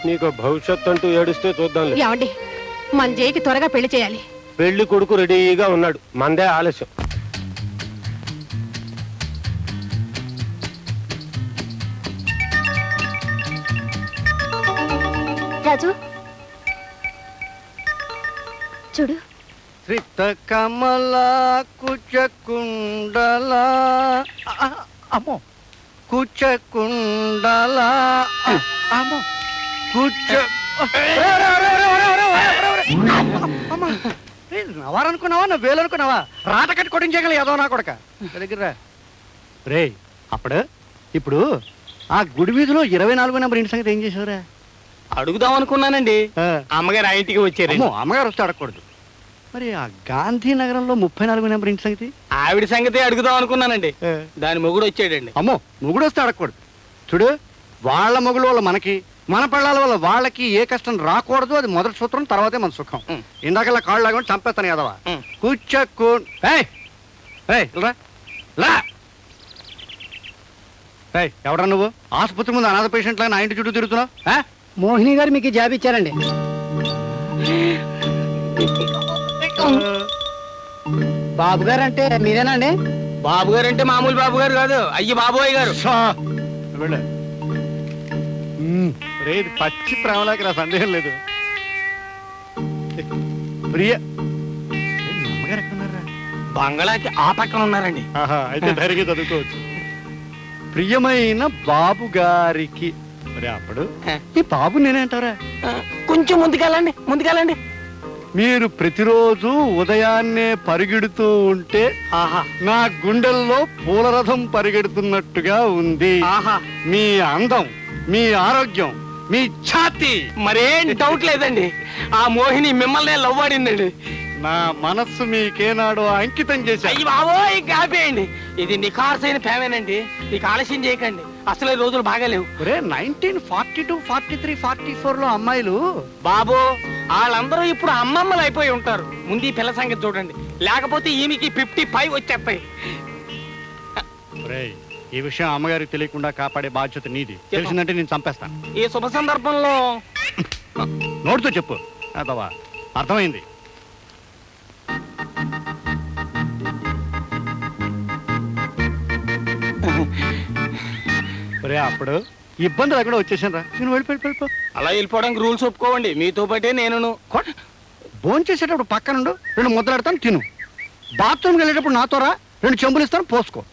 నీకు భవిష్యత్తు అంటూ ఏడుస్తే చూద్దాం. ఏమండి మన జైకి త్వరగా పెళ్లి చేయాలి. పెళ్లి కొడుకు రెడీగా ఉన్నాడు, మందే ఆలస్యం. రాజు చూడు. శ్రిత కమల కుచకుండల అమ్మో కుచకుండల అమ్మో కుచ నవారనుకున్నావా నా వేలనుకున్నావా? రాట కట్టి కొట్టించగల ఏదో నా కొడక దగ్గర రే. ఇప్పుడు ఆ గుడి వీధిలో 24 నెంబర్ ఇంటి సంగతి ఏం చేసావురా? అడుగుదాం అనుకున్నానండి. అమ్మగారు ఆ ఇంటికి వచ్చారు. అమ్మగారు వస్తే అడగకూడదు. మరి ఆ గాంధీనగరంలో 34 నెంబర్ ఇంటి సంగతి? ఆవిడ సంగతి అడుగుదాం అనుకున్నానండి. దాని మొగుడు వచ్చాడండి. అమ్మో, మొగుడు వస్తే అడగకూడదు. చూడు, వాళ్ళ మొగుడు వల్ల మనకి, మన పిల్లల వల్ల వాళ్ళకి ఏ కష్టం రాకూడదు. అది మొదటి సూత్రం, తర్వాతే మన సుఖం. ఇందాకల్లా కాళ్ళు లాగా చంపేస్తాను కదవా. కూర్చోకు ఎవడా నువ్వు? ఆసుపత్రి ముందు అనాథ పేషెంట్ లాగా నా ఇంటి చుట్టూ తిరుగుతున్నావు. మోహిని గారు మీకు జాబ్ ఇచ్చారండి. బాబు గారు అంటే మీరేనండి? బాబు గారు అంటే మామూలు బాబు గారు కాదు, అయ్యి బాబోయ్ గారు. రేది పచ్చి ప్రేమలాకి నా సందేహం లేదు. ప్రియ అమ్మగారు ఎక్కడున్నారా? బంగళాకి ఆ పక్కన ఉన్నారండి. అయితే ధైర్యంగా చదువుకోవచ్చు. ప్రియమైన బాబు గారికి. మరి అప్పుడు ఈ బాబు నేనేంటారా? కొంచెం ముందుకెళ్ళండి. మీరు ప్రతిరోజు ఉదయాన్నే పరిగెడుతూ ఉంటే నా గుండెల్లో పూలరథం పరిగెడుతున్నట్టుగా ఉంది. మీ అందం, మీ ఆరోగ్యం, మీ ఛాతి, మరేం డౌట్ లేదండి. ఆ మోహిని మిమ్మల్ని లవ్ ఆడిందండి. నా మనస్సు మీకేనాడో అంకితం చేశాను. అయ్యి బాబోయ్ కాపేయండి. ఇది నిఖార్సైన ప్రేమేనండి. నీకు ఆలస్యం చేయకండి, అసలే రోజులు బాగాలేవు. 1942, 43, 44 లో అమ్మాయిలు బాబు వాళ్ళందరూ ఇప్పుడు అమ్మమ్మలు అయిపోయి ఉంటారు. ముందు ఈ పిల్ల సంగతి చూడండి, లేకపోతే ఈమెకి 55 వచ్చేస్తాయి. ఈ విషయం అమ్మగారికి తెలియకుండా కాపాడే బాధ్యత నీది. తెలిసిందంటే నేను చంపేస్తాను. ఈ శుభ సందర్భంలో నోటితో చెప్పు. అదవా అర్థమైంది. అప్పుడు ఇబ్బంది లేకుండా వచ్చేసాను రా. నేను వెళ్ళిపో. అలా వెళ్ళిపోవడానికి రూల్స్ ఒప్పుకోవండి. మీతో పాటే నేను భోజనం చేసేటప్పుడు పక్కనుండు, 2 ముద్దలాడతాను, తిను. బాత్రూమ్కి వెళ్ళేటప్పుడు నాతో రా, 2 చెంబులు ఇస్తాను, పోసుకో.